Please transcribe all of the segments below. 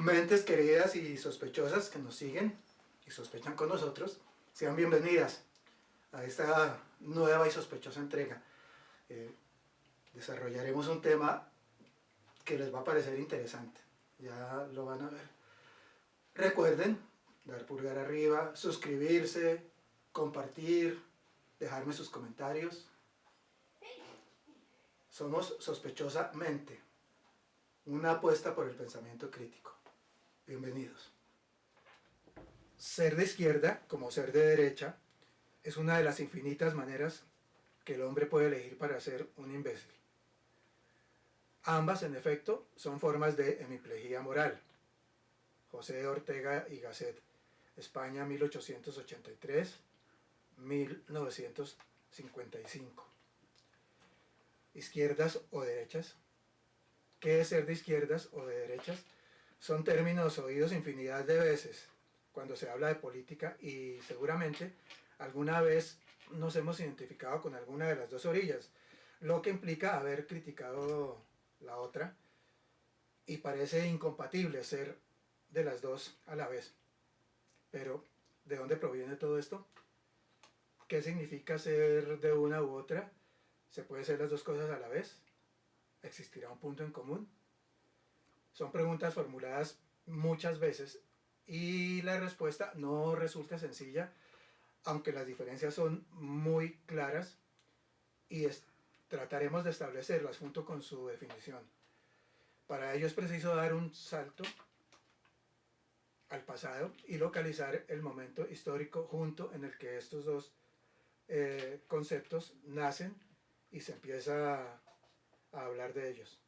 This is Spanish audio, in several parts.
Mentes queridas y sospechosas que nos siguen y sospechan con nosotros, sean bienvenidas a esta nueva y sospechosa entrega. Desarrollaremos un tema que les va a parecer interesante, ya lo van a ver. Recuerden dar pulgar arriba, suscribirse, compartir, dejarme sus comentarios. Somos Sospechosamente, una apuesta por el pensamiento crítico. Bienvenidos. Ser de izquierda, como ser de derecha, es una de las infinitas maneras que el hombre puede elegir para ser un imbécil. Ambas, en efecto, son formas de hemiplejía moral. José Ortega y Gasset, España, 1883-1955. Izquierdas o derechas. ¿Qué es ser de izquierdas o de derechas? Son términos oídos infinidad de veces cuando se habla de política y seguramente alguna vez nos hemos identificado con alguna de las dos orillas, lo que implica haber criticado la otra y parece incompatible ser de las dos a la vez. Pero, ¿de dónde proviene todo esto? ¿Qué significa ser de una u otra? ¿Se puede ser las dos cosas a la vez? ¿Existirá un punto en común? Son preguntas formuladas muchas veces y la respuesta no resulta sencilla, aunque las diferencias son muy claras y trataremos de establecerlas junto con su definición. Para ello es preciso dar un salto al pasado y localizar el momento histórico junto en el que estos dos conceptos nacen y se empieza a hablar de ellos.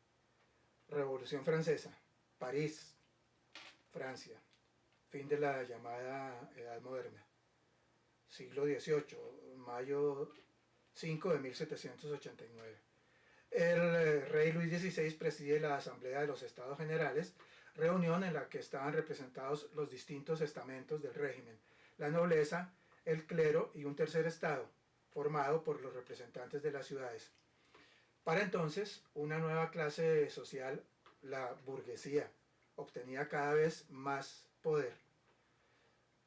Revolución Francesa, París, Francia, fin de la llamada Edad Moderna, siglo XVIII, mayo 5 de 1789. El rey Luis XVI preside la Asamblea de los Estados Generales, reunión en la que estaban representados los distintos estamentos del régimen, la nobleza, el clero y un tercer estado, formado por los representantes de las ciudades. Para entonces, una nueva clase social, la burguesía, obtenía cada vez más poder.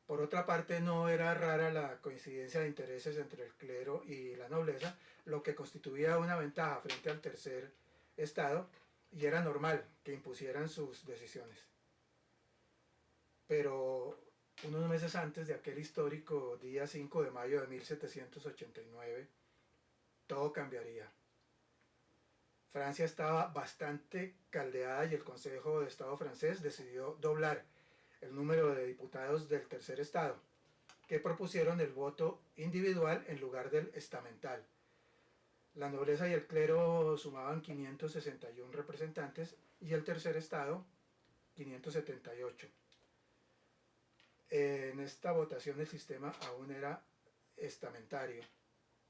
Por otra parte, no era rara la coincidencia de intereses entre el clero y la nobleza, lo que constituía una ventaja frente al tercer estado, y era normal que impusieran sus decisiones. Pero unos meses antes de aquel histórico día 5 de mayo de 1789, todo cambiaría. Francia estaba bastante caldeada y el Consejo de Estado francés decidió doblar el número de diputados del tercer estado, que propusieron el voto individual en lugar del estamental. La nobleza y el clero sumaban 561 representantes y el tercer estado 578. En esta votación el sistema aún era estamentario,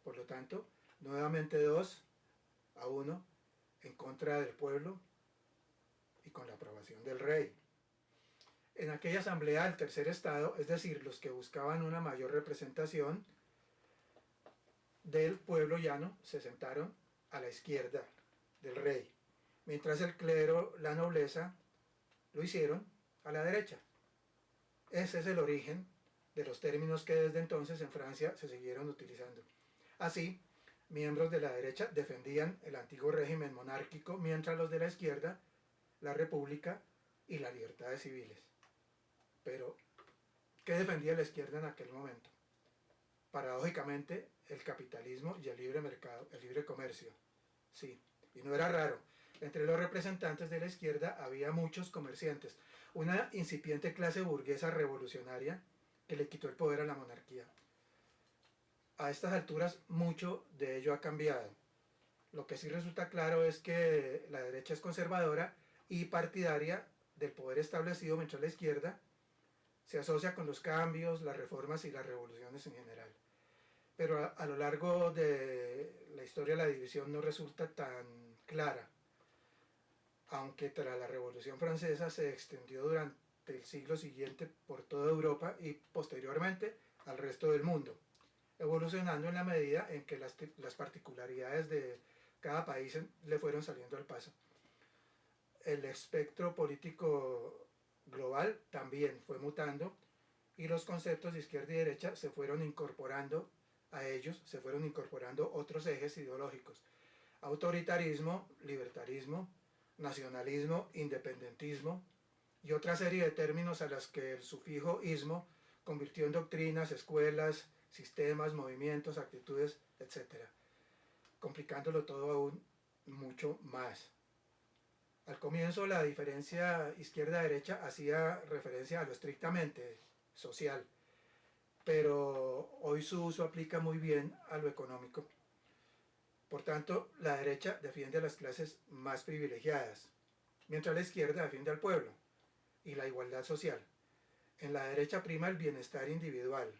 por lo tanto, nuevamente 2-1 en contra del pueblo y con la aprobación del rey. En aquella asamblea el tercer estado, es decir, los que buscaban una mayor representación del pueblo llano, se sentaron a la izquierda del rey, mientras el clero, la nobleza, lo hicieron a la derecha. Ese es el origen de los términos que desde entonces en Francia se siguieron utilizando. Así, miembros de la derecha defendían el antiguo régimen monárquico, mientras los de la izquierda, la república y las libertades civiles. Pero, ¿qué defendía la izquierda en aquel momento? Paradójicamente, el capitalismo y el libre mercado, el libre comercio. Sí, y no era raro. Entre los representantes de la izquierda había muchos comerciantes, una incipiente clase burguesa revolucionaria que le quitó el poder a la monarquía. A estas alturas, mucho de ello ha cambiado. Lo que sí resulta claro es que la derecha es conservadora y partidaria del poder establecido, mientras la izquierda se asocia con los cambios, las reformas y las revoluciones en general. Pero a lo largo de la historia la división no resulta tan clara, aunque tras la Revolución Francesa se extendió durante el siglo siguiente por toda Europa y posteriormente al resto del mundo, evolucionando en la medida en que las particularidades de cada país le fueron saliendo al paso. El espectro político global también fue mutando y los conceptos de izquierda y derecha se fueron incorporando a ellos, se fueron incorporando otros ejes ideológicos: autoritarismo, libertarismo, nacionalismo, independentismo y otra serie de términos a las que el sufijo ismo convirtió en doctrinas, escuelas, sistemas, movimientos, actitudes, etc., complicándolo todo aún mucho más. Al comienzo la diferencia izquierda-derecha hacía referencia a lo estrictamente social, pero hoy su uso aplica muy bien a lo económico. Por tanto, la derecha defiende a las clases más privilegiadas, mientras la izquierda defiende al pueblo y la igualdad social. En la derecha prima el bienestar individual.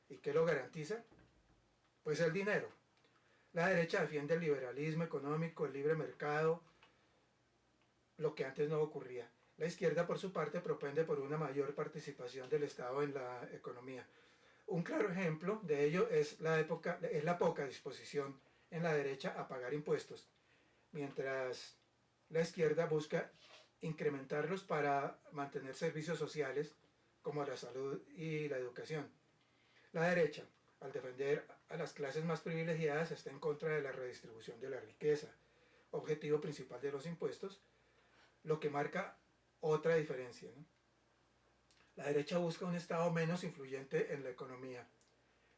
¿Y qué lo garantiza? Pues el dinero. La derecha defiende el liberalismo económico, el libre mercado, lo que antes no ocurría. La izquierda, por su parte, propende por una mayor participación del Estado en la economía. Un claro ejemplo de ello es la poca disposición en la derecha a pagar impuestos, mientras la izquierda busca incrementarlos para mantener servicios sociales como la salud y la educación. La derecha, al defender a las clases más privilegiadas, está en contra de la redistribución de la riqueza, objetivo principal de los impuestos, lo que marca otra diferencia, ¿no? La derecha busca un Estado menos influyente en la economía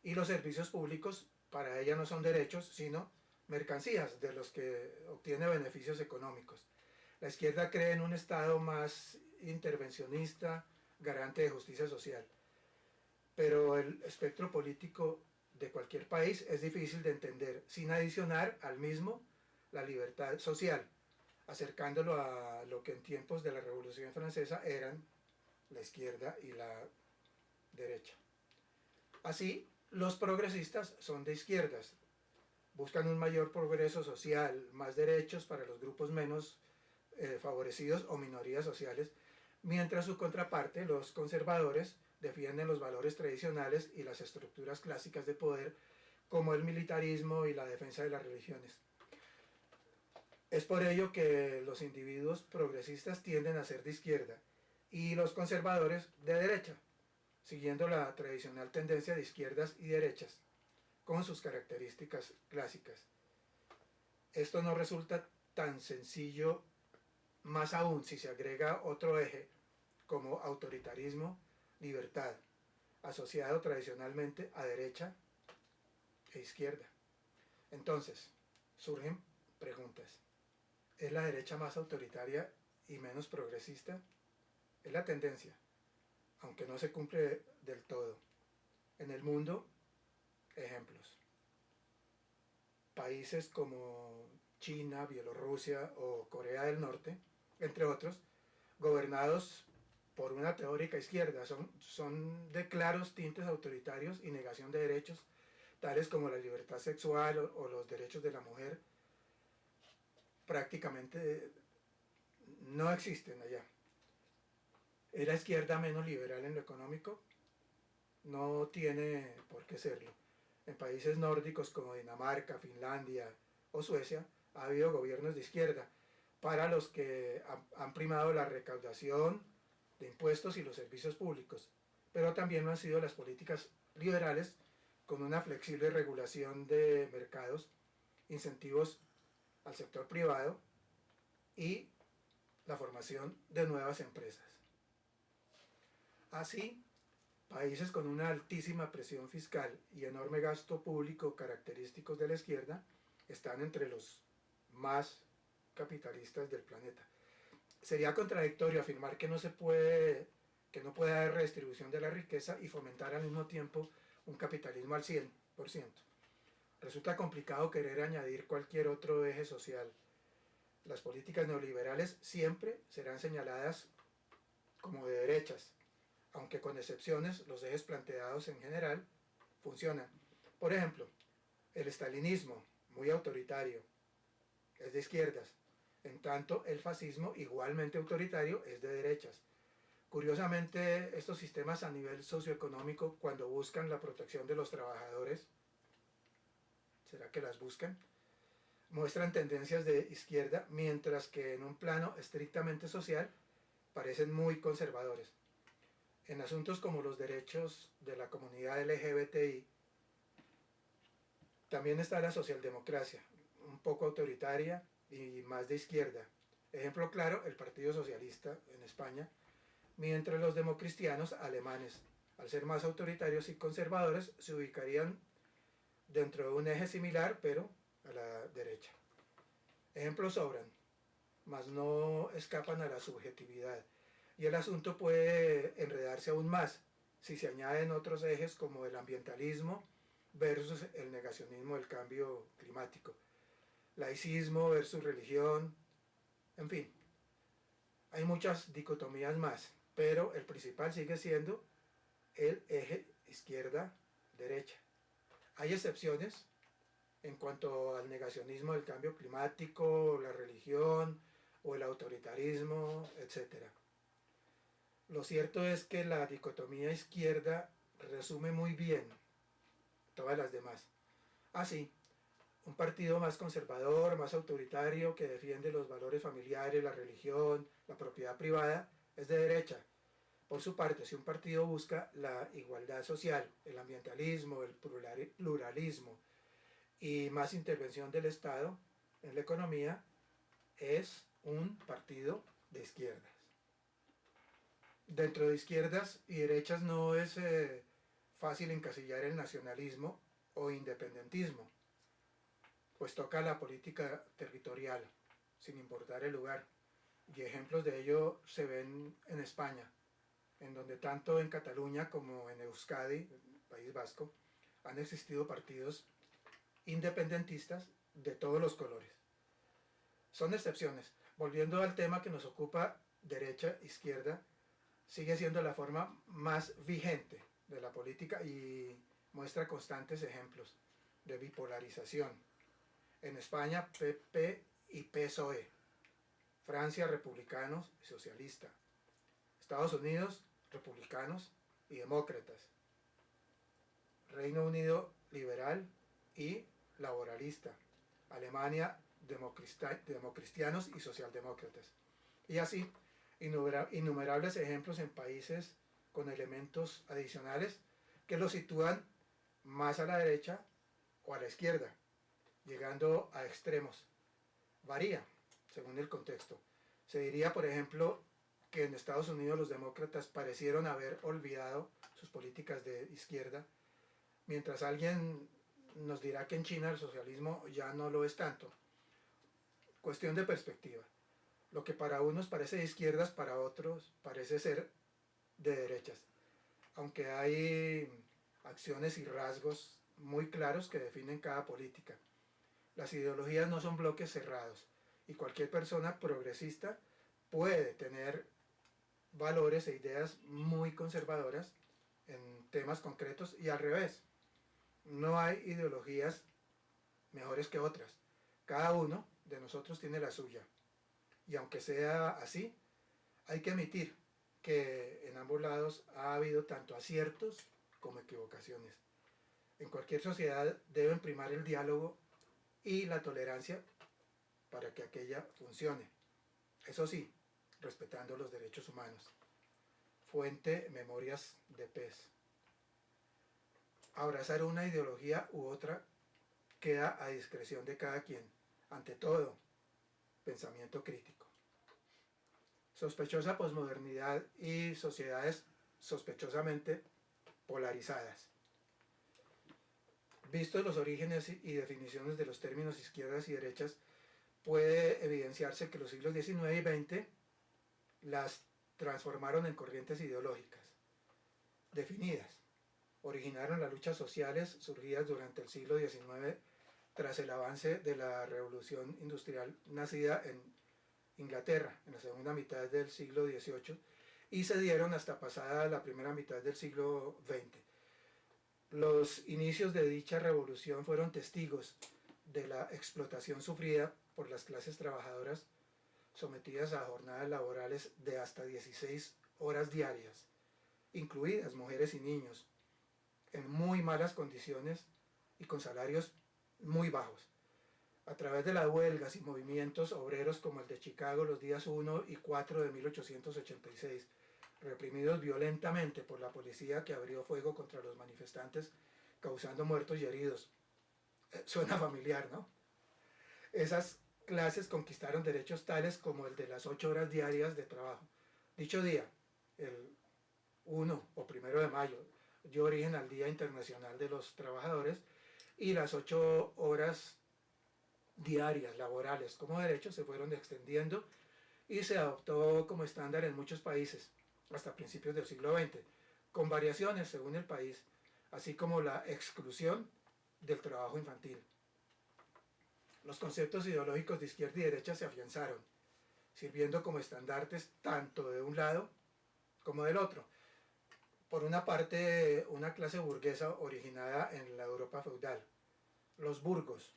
y los servicios públicos para ella no son derechos, sino mercancías de los que obtiene beneficios económicos. La izquierda cree en un Estado más intervencionista, garante de justicia social, pero el espectro político de cualquier país es difícil de entender sin adicionar al mismo la libertad social, acercándolo a lo que en tiempos de la Revolución Francesa eran la izquierda y la derecha. Así, los progresistas son de izquierdas, buscan un mayor progreso social, más derechos para los grupos menos favorecidos o minorías sociales, mientras su contraparte, los conservadores, defienden los valores tradicionales y las estructuras clásicas de poder, como el militarismo y la defensa de las religiones. Es por ello que los individuos progresistas tienden a ser de izquierda y los conservadores de derecha, siguiendo la tradicional tendencia de izquierdas y derechas, con sus características clásicas. Esto no resulta tan sencillo, más aún si se agrega otro eje como autoritarismo, libertad, asociado tradicionalmente a derecha e izquierda. Entonces, surgen preguntas. ¿Es la derecha más autoritaria y menos progresista? Es la tendencia, aunque no se cumple del todo. En el mundo, ejemplos. Países como China, Bielorrusia o Corea del Norte, entre otros, gobernados por una teórica izquierda, son de claros tintes autoritarios y negación de derechos, tales como la libertad sexual o los derechos de la mujer, prácticamente no existen allá. ¿Es la izquierda menos liberal en lo económico? No tiene por qué serlo. En países nórdicos como Dinamarca, Finlandia o Suecia ha habido gobiernos de izquierda para los que han primado la recaudación de impuestos y los servicios públicos, pero también lo han sido las políticas liberales con una flexible regulación de mercados, incentivos al sector privado y la formación de nuevas empresas. Así, países con una altísima presión fiscal y enorme gasto público característicos de la izquierda están entre los más capitalistas del planeta. Sería contradictorio afirmar que no puede haber redistribución de la riqueza y fomentar al mismo tiempo un capitalismo al 100%. Resulta complicado querer añadir cualquier otro eje social. Las políticas neoliberales siempre serán señaladas como de derechas, aunque con excepciones los ejes planteados en general funcionan. Por ejemplo, el estalinismo, muy autoritario, es de izquierdas, en tanto el fascismo, igualmente autoritario, es de derechas. Curiosamente, estos sistemas a nivel socioeconómico, cuando buscan la protección de los trabajadores, ¿será que las buscan?, muestran tendencias de izquierda, mientras que en un plano estrictamente social parecen muy conservadores. En asuntos como los derechos de la comunidad LGBTI, también está la socialdemocracia, un poco autoritaria y más de izquierda. Ejemplo claro, el Partido Socialista en España, mientras los democristianos alemanes, al ser más autoritarios y conservadores, se ubicarían dentro de un eje similar, pero a la derecha. Ejemplos sobran, mas no escapan a la subjetividad. Y el asunto puede enredarse aún más si se añaden otros ejes como el ambientalismo versus el negacionismo del cambio climático, laicismo versus religión, en fin, hay muchas dicotomías más, pero el principal sigue siendo el eje izquierda-derecha. Hay excepciones en cuanto al negacionismo del cambio climático, la religión o el autoritarismo, etc. Lo cierto es que la dicotomía izquierda resume muy bien todas las demás. Así, un partido más conservador, más autoritario, que defiende los valores familiares, la religión, la propiedad privada, es de derecha. Por su parte, si un partido busca la igualdad social, el ambientalismo, el pluralismo y más intervención del Estado en la economía, es un partido de izquierdas. Dentro de izquierdas y derechas no es fácil encasillar el nacionalismo o independentismo, pues toca la política territorial, sin importar el lugar. Y ejemplos de ello se ven en España, en donde tanto en Cataluña como en Euskadi, País Vasco, han existido partidos independentistas de todos los colores. Son excepciones. Volviendo al tema que nos ocupa, derecha, izquierda, sigue siendo la forma más vigente de la política y muestra constantes ejemplos de bipolarización. En España, PP y PSOE. Francia, republicanos y socialistas. Estados Unidos, republicanos y demócratas. Reino Unido, liberal y laboralista. Alemania, democristianos y socialdemócratas. Y así, innumerables ejemplos en países con elementos adicionales que los sitúan más a la derecha o a la izquierda, llegando a extremos. Varía según el contexto. Se diría, por ejemplo, que en Estados Unidos los demócratas parecieron haber olvidado sus políticas de izquierda, mientras alguien nos dirá que en China el socialismo ya no lo es tanto. Cuestión de perspectiva. Lo que para unos parece de izquierdas, para otros parece ser de derechas, aunque hay acciones y rasgos muy claros que definen cada política. Las ideologías no son bloques cerrados y cualquier persona progresista puede tener valores e ideas muy conservadoras en temas concretos y al revés. No hay ideologías mejores que otras. Cada uno de nosotros tiene la suya. Y aunque sea así, hay que admitir que en ambos lados ha habido tanto aciertos como equivocaciones. En cualquier sociedad deben primar el diálogo y la tolerancia para que aquella funcione. Eso sí, respetando los derechos humanos. Fuente Memorias de Pez. Abrazar una ideología u otra queda a discreción de cada quien. Ante todo, pensamiento crítico. Sospechosa posmodernidad y sociedades sospechosamente polarizadas. Vistos los orígenes y definiciones de los términos izquierdas y derechas, puede evidenciarse que los siglos XIX y XX las transformaron en corrientes ideológicas definidas. Originaron las luchas sociales surgidas durante el siglo XIX tras el avance de la revolución industrial nacida en Inglaterra en la segunda mitad del siglo XVIII y se dieron hasta pasada la primera mitad del siglo XX. Los inicios de dicha revolución fueron testigos de la explotación sufrida por las clases trabajadoras sometidas a jornadas laborales de hasta 16 horas diarias, incluidas mujeres y niños, en muy malas condiciones y con salarios muy bajos. A través de las huelgas y movimientos obreros como el de Chicago los días 1 y 4 de 1886, reprimidos violentamente por la policía que abrió fuego contra los manifestantes, causando muertos y heridos. Suena familiar, ¿no? Esas clases conquistaron derechos tales como el de las 8 horas diarias de trabajo. Dicho día, el 1 o 1 de mayo, dio origen al Día Internacional de los Trabajadores, y las 8 horas diarias laborales como derechos se fueron extendiendo y se adoptó como estándar en muchos países hasta principios del siglo XX, con variaciones según el país, así como la exclusión del trabajo infantil. Los conceptos ideológicos de izquierda y derecha se afianzaron, sirviendo como estandartes tanto de un lado como del otro. Por una parte, una clase burguesa originada en la Europa feudal, los burgos,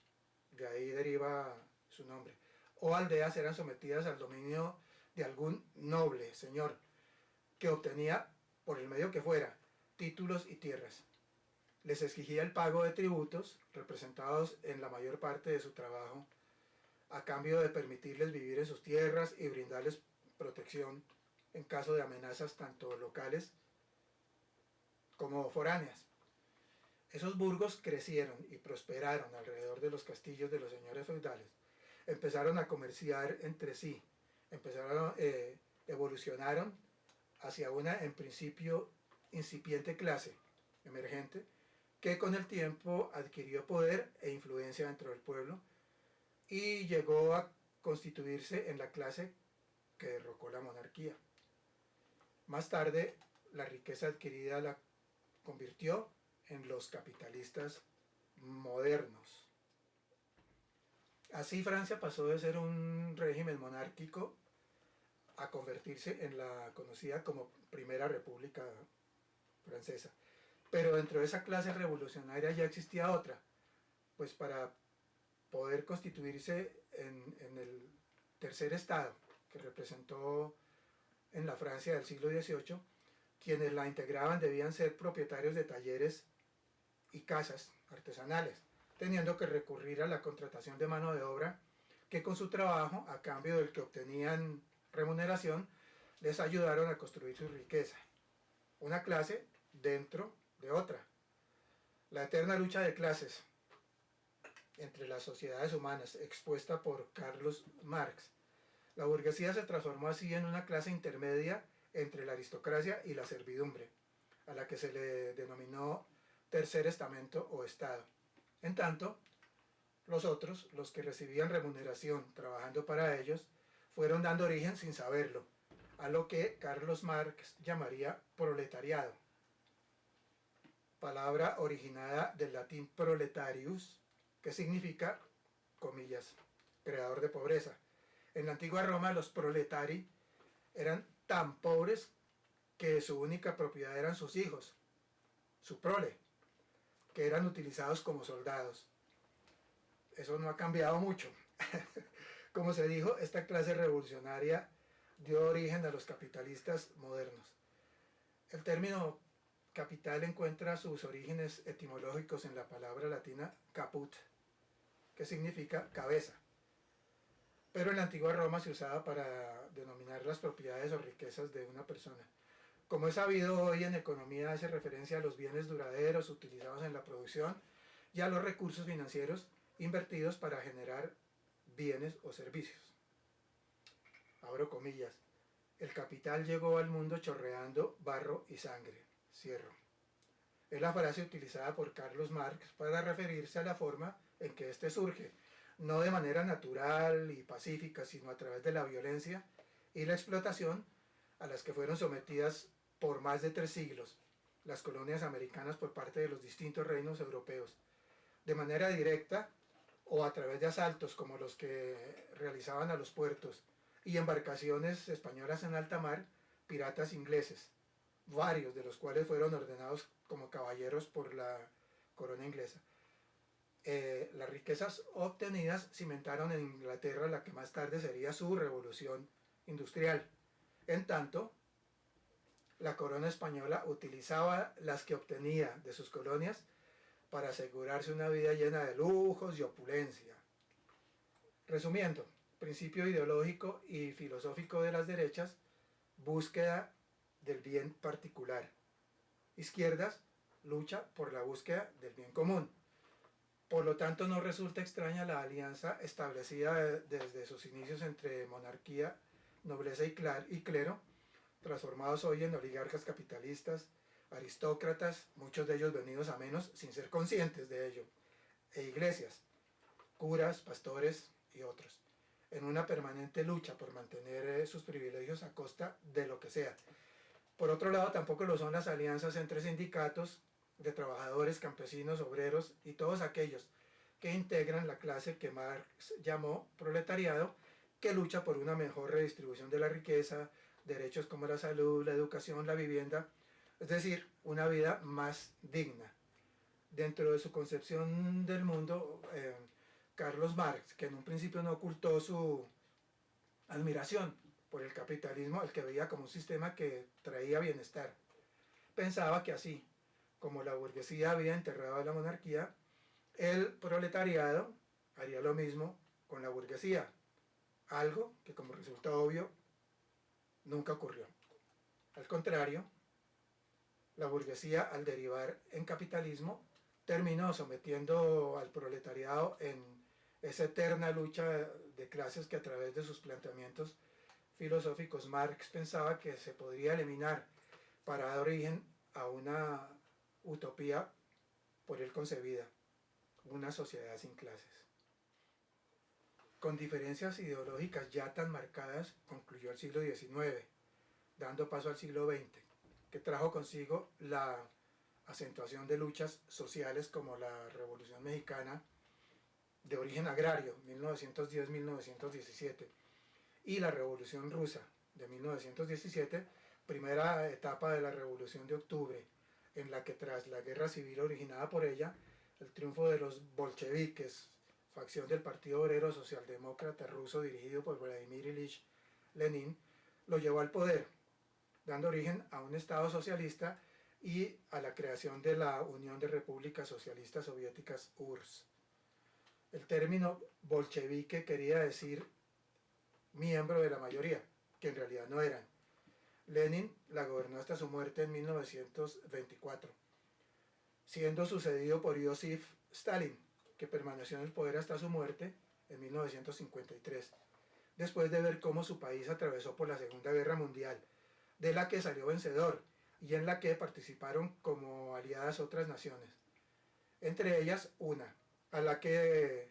de ahí deriva su nombre, o aldeas eran sometidas al dominio de algún noble señor, que obtenía, por el medio que fuera, títulos y tierras. Les exigía el pago de tributos, representados en la mayor parte de su trabajo, a cambio de permitirles vivir en sus tierras y brindarles protección en caso de amenazas tanto locales como foráneas. Esos burgos crecieron y prosperaron alrededor de los castillos de los señores feudales. Empezaron a comerciar entre sí, evolucionaron hacia una, en principio, incipiente clase emergente, que con el tiempo adquirió poder e influencia dentro del pueblo y llegó a constituirse en la clase que derrocó la monarquía. Más tarde, la riqueza adquirida la convirtió en los capitalistas modernos. Así Francia pasó de ser un régimen monárquico a convertirse en la conocida como Primera República Francesa. Pero dentro de esa clase revolucionaria ya existía otra, pues para poder constituirse en el tercer estado que representó en la Francia del siglo XVIII, quienes la integraban debían ser propietarios de talleres y casas artesanales, teniendo que recurrir a la contratación de mano de obra que con su trabajo, a cambio del que obtenían remuneración, les ayudaron a construir su riqueza. Una clase dentro de otra. La eterna lucha de clases entre las sociedades humanas, expuesta por Carlos Marx. La burguesía se transformó así en una clase intermedia entre la aristocracia y la servidumbre, a la que se le denominó tercer estamento o estado. En tanto, los otros, los que recibían remuneración trabajando para ellos, fueron dando origen sin saberlo a lo que Carlos Marx llamaría proletariado, palabra originada del latín proletarius, que significa, comillas, creador de pobreza. En la antigua Roma los proletari eran tan pobres que su única propiedad eran sus hijos, su prole, que eran utilizados como soldados. Eso no ha cambiado mucho. Como se dijo, esta clase revolucionaria dio origen a los capitalistas modernos. El término capital encuentra sus orígenes etimológicos en la palabra latina caput, que significa cabeza. Pero en la antigua Roma se usaba para denominar las propiedades o riquezas de una persona. Como es sabido, hoy en economía hace referencia a los bienes duraderos utilizados en la producción y a los recursos financieros invertidos para generar bienes o servicios. Abro comillas. El capital llegó al mundo chorreando barro y sangre. Cierro. Es la frase utilizada por Carlos Marx para referirse a la forma en que éste surge, no de manera natural y pacífica, sino a través de la violencia y la explotación a las que fueron sometidas por más de 3 siglos las colonias americanas por parte de los distintos reinos europeos, de manera directa o a través de asaltos como los que realizaban a los puertos y embarcaciones españolas en alta mar, piratas ingleses, varios de los cuales fueron ordenados como caballeros por la corona inglesa. Las riquezas obtenidas cimentaron en Inglaterra la que más tarde sería su revolución industrial. En tanto, la corona española utilizaba las que obtenía de sus colonias para asegurarse una vida llena de lujos y opulencia. Resumiendo, principio ideológico y filosófico de las derechas, búsqueda del bien particular. Izquierdas, lucha por la búsqueda del bien común. Por lo tanto, no resulta extraña la alianza establecida desde sus inicios entre monarquía, nobleza y clero, transformados hoy en oligarcas capitalistas, aristócratas, muchos de ellos venidos a menos sin ser conscientes de ello, e iglesias, curas, pastores y otros, en una permanente lucha por mantener sus privilegios a costa de lo que sea. Por otro lado, tampoco lo son las alianzas entre sindicatos de trabajadores, campesinos, obreros y todos aquellos que integran la clase que Marx llamó proletariado, que lucha por una mejor redistribución de la riqueza, derechos como la salud, la educación, la vivienda, es decir, una vida más digna. Dentro de su concepción del mundo, Carlos Marx, que en un principio no ocultó su admiración por el capitalismo, el que veía como un sistema que traía bienestar, pensaba que así como la burguesía había enterrado a la monarquía, el proletariado haría lo mismo con la burguesía, algo que, como resulta obvio, nunca ocurrió. Al contrario, la burguesía, al derivar en capitalismo, terminó sometiendo al proletariado en esa eterna lucha de clases que, a través de sus planteamientos filosóficos, Marx pensaba que se podría eliminar para dar origen a una utopía por él concebida, una sociedad sin clases. Con diferencias ideológicas ya tan marcadas, concluyó el siglo XIX, dando paso al siglo XX, que trajo consigo la acentuación de luchas sociales como la Revolución Mexicana, de origen agrario, 1910-1917, y la Revolución Rusa, de 1917, primera etapa de la Revolución de Octubre, en la que, tras la guerra civil originada por ella, el triunfo de los bolcheviques, facción del Partido Obrero Socialdemócrata ruso dirigido por Vladimir Ilich Lenin, lo llevó al poder, dando origen a un Estado socialista y a la creación de la Unión de Repúblicas Socialistas Soviéticas, URSS. El término bolchevique quería decir miembro de la mayoría, que en realidad no eran. Lenin la gobernó hasta su muerte en 1924, siendo sucedido por Joseph Stalin, que permaneció en el poder hasta su muerte en 1953, después de ver cómo su país atravesó por la Segunda Guerra Mundial, de la que salió vencedor y en la que participaron como aliadas otras naciones, entre ellas una, a la que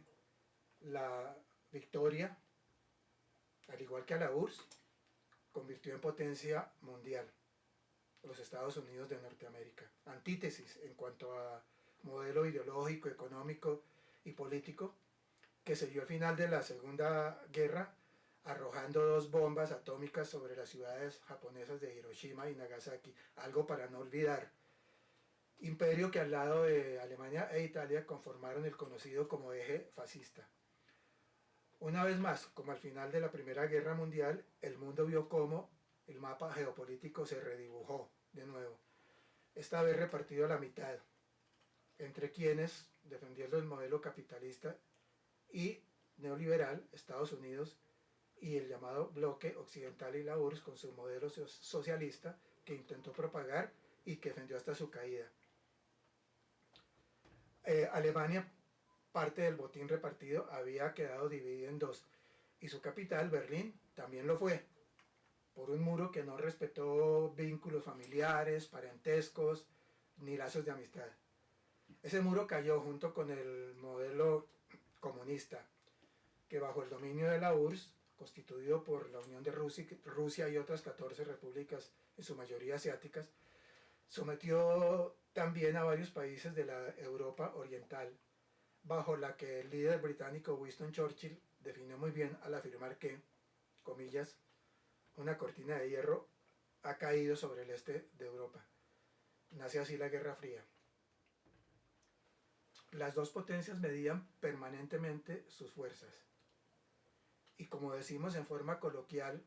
la victoria, al igual que a la URSS, convirtió en potencia mundial, los Estados Unidos de Norteamérica. Antítesis en cuanto a modelo ideológico, económico y político, que se dio al final de la Segunda Guerra, arrojando 2 bombas atómicas sobre las ciudades japonesas de Hiroshima y Nagasaki, algo para no olvidar. Imperio que, al lado de Alemania e Italia, conformaron el conocido como eje fascista. Una vez más, como al final de la Primera Guerra Mundial, el mundo vio cómo el mapa geopolítico se redibujó de nuevo, esta vez repartido a la mitad, entre quienes, defendiendo el modelo capitalista y neoliberal, Estados Unidos, y el llamado bloque occidental y la URSS con su modelo socialista, que intentó propagar y que defendió hasta su caída. Alemania, parte del botín repartido, había quedado dividida en 2, y su capital, Berlín, también lo fue, por un muro que no respetó vínculos familiares, parentescos, ni lazos de amistad. Ese muro cayó junto con el modelo comunista, que bajo el dominio de la URSS, constituido por la Unión de Rusia y otras 14 repúblicas, en su mayoría asiáticas, sometió también a varios países de la Europa oriental, bajo la que el líder británico Winston Churchill definió muy bien al afirmar que, comillas, una cortina de hierro ha caído sobre el este de Europa. Nace así la Guerra Fría. Las 2 potencias medían permanentemente sus fuerzas. Y, como decimos en forma coloquial,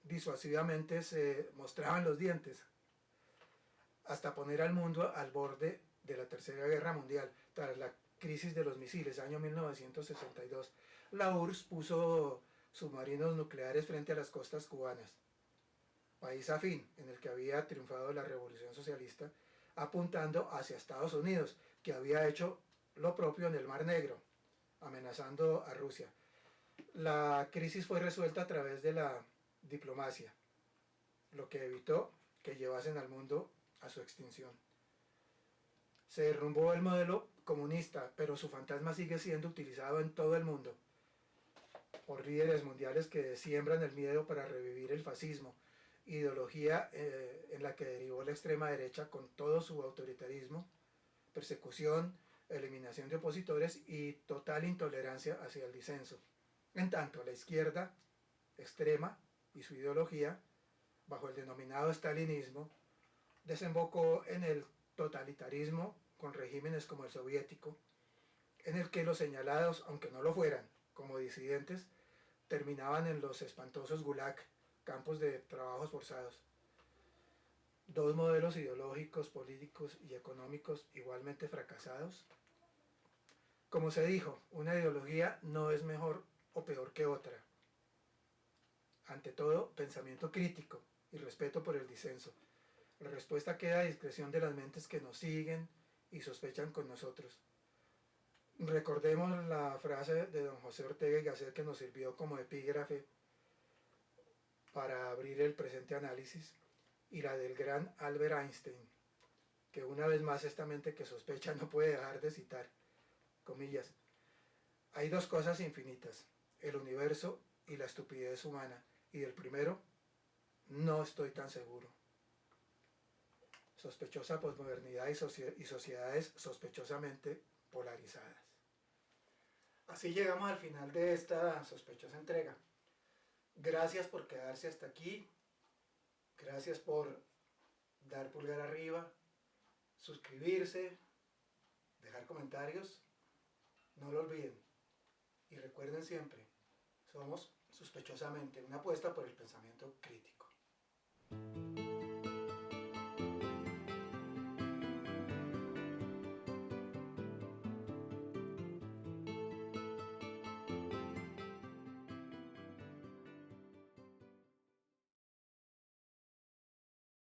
disuasivamente se mostraban los dientes, hasta poner al mundo al borde de la Tercera Guerra Mundial, tras la crisis de los misiles, año 1962, la URSS puso submarinos nucleares frente a las costas cubanas, país afín en el que había triunfado la revolución socialista, apuntando hacia Estados Unidos, que había hecho lo propio en el Mar Negro, amenazando a Rusia. La crisis fue resuelta a través de la diplomacia, lo que evitó que llevasen al mundo a su extinción. Se derrumbó el modelo comunista, pero su fantasma sigue siendo utilizado en todo el mundo por líderes mundiales que siembran el miedo para revivir el fascismo, ideología en la que derivó la extrema derecha con todo su autoritarismo, persecución, eliminación de opositores y total intolerancia hacia el disenso. En tanto, la izquierda extrema y su ideología, bajo el denominado stalinismo, desembocó en el totalitarismo con regímenes como el soviético, en el que los señalados, aunque no lo fueran, como disidentes, terminaban en los espantosos gulag, campos de trabajos forzados. Dos modelos ideológicos, políticos y económicos igualmente fracasados. Como se dijo, una ideología no es mejor o peor que otra. Ante todo, pensamiento crítico y respeto por el disenso. La respuesta queda a discreción de las mentes que nos siguen y sospechan con nosotros. Recordemos la frase de don José Ortega y Gasset que nos sirvió como epígrafe para abrir el presente análisis, y la del gran Albert Einstein, que una vez más esta mente que sospecha no puede dejar de citar, comillas, hay dos cosas infinitas, el universo y la estupidez humana, y del primero no estoy tan seguro. Sospechosa posmodernidad y sociedades sospechosamente polarizadas. Así llegamos al final de esta sospechosa entrega. Gracias por quedarse hasta aquí. Gracias por dar pulgar arriba, suscribirse, dejar comentarios. No lo olviden. Y recuerden siempre, somos sospechosamente una apuesta por el pensamiento crítico.